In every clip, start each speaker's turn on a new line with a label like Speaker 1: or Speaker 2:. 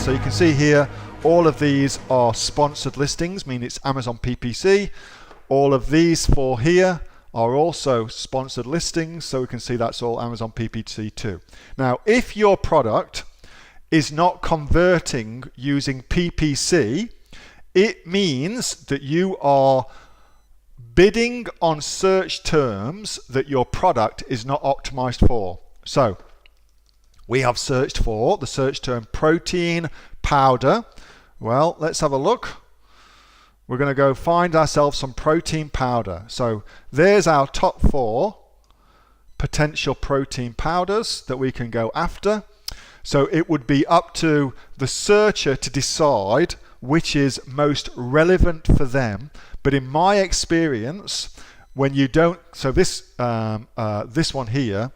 Speaker 1: So you can see here, all of these are sponsored listings, meaning it's Amazon PPC. All of these 4 here are also sponsored listings, so we can see that's all Amazon PPC too. Now, if your product is not converting using PPC, it means that you are bidding on search terms that your product is not optimized for. So we have searched for the search term protein powder. Well, let's have a look. We're going to go find ourselves some protein powder. So there's our top 4 potential protein powders that we can go after. So it would be up to the searcher to decide which is most relevant for them. But in my experience, when you don't, so this one here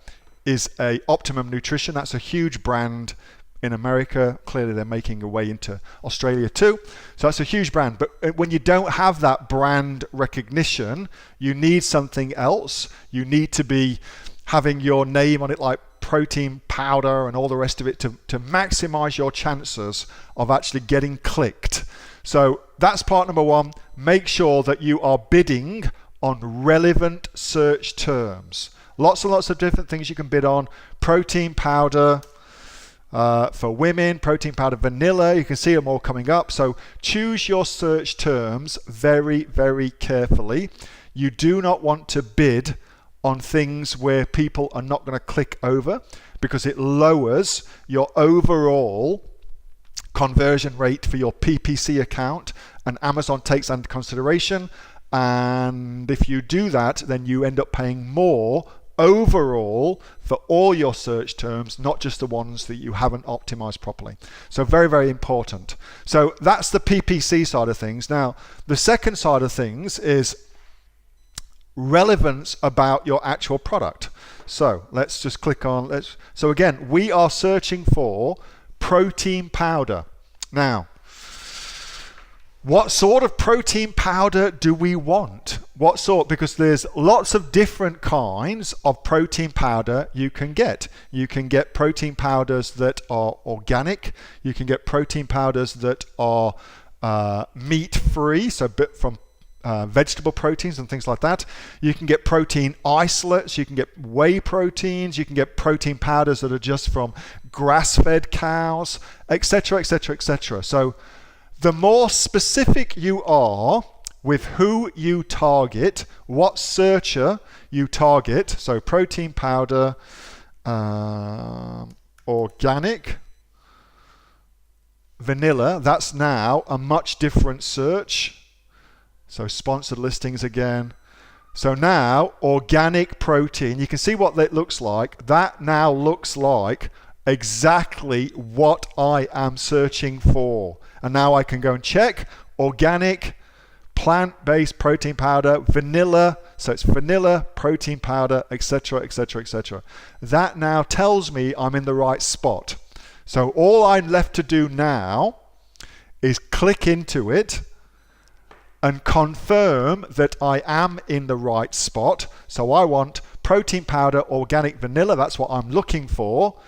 Speaker 1: is a Optimum Nutrition. That's a huge brand in America. Clearly they're making a way into Australia too. So that's a huge brand. But when you don't have that brand recognition, you need something else. You need to be having your name on it, like protein powder and all the rest of it, to maximize your chances of actually getting clicked. So that's part number 1. Make sure that you are bidding on relevant search terms. Lots and lots of different things you can bid on. Protein powder for women, protein powder vanilla, you can see them all coming up. So choose your search terms very, very carefully. You do not want to bid on things where people are not going to click over, because it lowers your overall conversion rate for your PPC account, and Amazon takes that into consideration. And if you do that, then you end up paying more overall for all your search terms, not just the ones that you haven't optimized properly. So very, very important. So that's the PPC side of things. Now, the second side of things is relevance about your actual product. So let's just click on, so again, we are searching for protein powder. Now, what sort of protein powder do we want? What sort? Because there's lots of different kinds of protein powder you can get. You can get protein powders that are organic. You can get protein powders that are meat-free, so from vegetable proteins and things like that. You can get protein isolates, you can get whey proteins, you can get protein powders that are just from grass-fed cows, etc., etc., etc. So the more specific you are with who you target, what searcher you target, so protein powder, organic, vanilla, that's now a much different search. So sponsored listings again. So now organic protein, you can see what that looks like. That now looks like exactly what I am searching for. And now I can go and check organic, plant-based protein powder, vanilla, so it's vanilla, protein powder, etc., etc., etc. That now tells me I'm in the right spot. So all I'm left to do now is click into it and confirm that I am in the right spot. So I want protein powder, organic vanilla, that's what I'm looking for.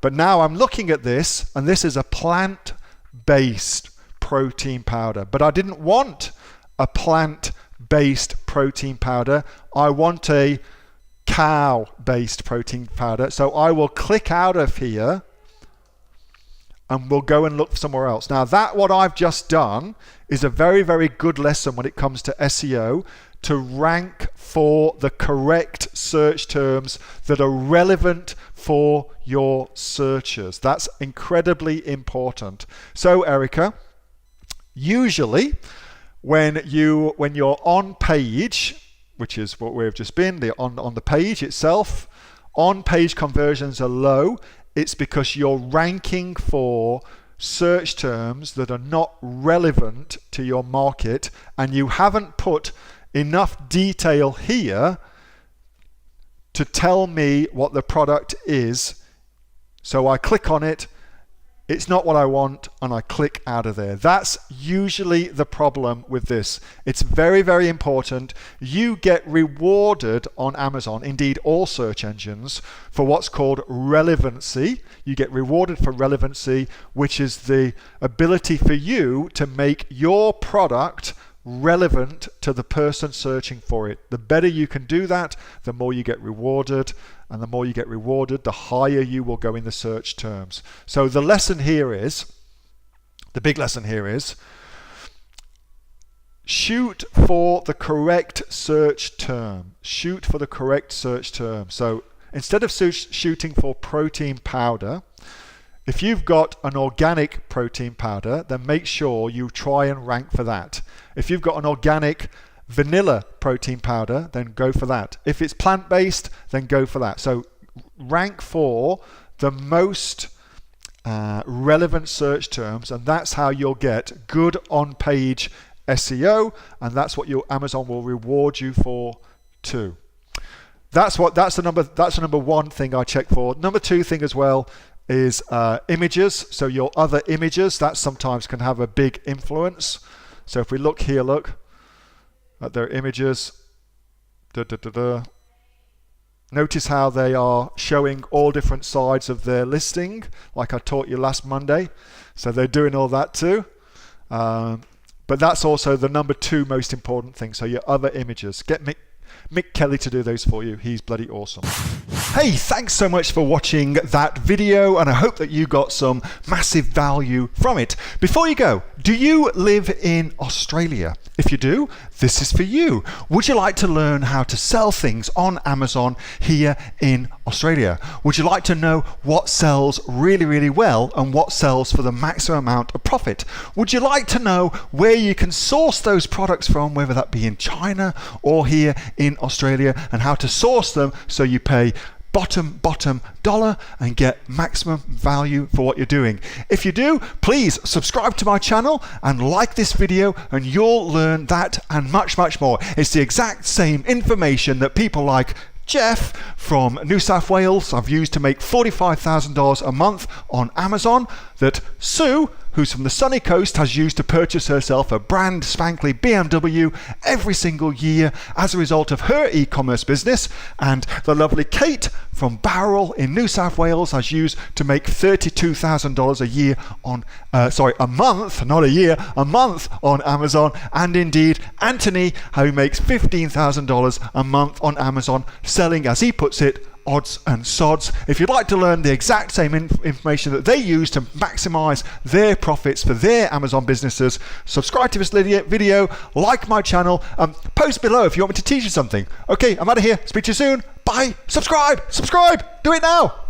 Speaker 1: But now I'm looking at this, and this is a plant-based protein powder. But I didn't want a plant-based protein powder. I want a cow-based protein powder. So I will click out of here and we'll go and look somewhere else. Now that what I've just done is a very, very good lesson when it comes to SEO, to rank for the correct search terms that are relevant for your searchers. That's incredibly important. So Erica, usually when you're on page, which is what we've just been, on the page itself, on page conversions are low. It's because you're ranking for search terms that are not relevant to your market, and you haven't put enough detail here to tell me what the product is. So I click on it, it's not what I want, and I click out of there. That's usually the problem with this. It's very, very important. You get rewarded on Amazon, indeed all search engines, for what's called relevancy. You get rewarded for relevancy, which is the ability for you to make your product relevant to the person searching for it. The better you can do that, the more you get rewarded, and the more you get rewarded, the higher you will go in the search terms. So the lesson here is, the big lesson here is, shoot for the correct search term. Shoot for the correct search term. So instead of shooting for protein powder, if you've got an organic protein powder, then make sure you try and rank for that. If you've got an organic vanilla protein powder, then go for that. If it's plant-based, then go for that. So rank for the most relevant search terms, and that's how you'll get good on-page SEO, and that's what your Amazon will reward you for too. That's the number one thing I check for. Number two thing as well is images. So your other images, that sometimes can have a big influence. So if we look here, look at their images. Notice how they are showing all different sides of their listing, like I taught you last Monday. So they're doing all that too. But that's also the number two most important thing. So your other images. Get Mick Kelly to do those for you. He's bloody awesome. Hey, thanks so much for watching that video, and I hope that you got some massive value from it. Before you go, do you live in Australia? If you do, this is for you. Would you like to learn how to sell things on Amazon here in Australia? Would you like to know what sells really, really well and what sells for the maximum amount of profit? Would you like to know where you can source those products from, whether that be in China or here in Australia, and how to source them so you pay bottom dollar and get maximum value for what you're doing? If you do, please subscribe to my channel and like this video, and you'll learn that and much more. It's the exact same information that people like Jeff from New South Wales I've used to make $45,000 a month on Amazon, that Sue, who's from the sunny coast, has used to purchase herself a brand spankly BMW every single year as a result of her e-commerce business, and the lovely Kate from Bowral in New South Wales has used to make $32,000 a year on, a month, not a year, a month on Amazon, and indeed Anthony, who makes $15,000 a month on Amazon, selling, as he puts it, odds and sods. If you'd like to learn the exact same information that they use to maximize their profits for their Amazon businesses, subscribe to this video, like my channel, post below if you want me to teach you something. Okay, I'm out of here. Speak to you soon. Bye. Subscribe. Do it now.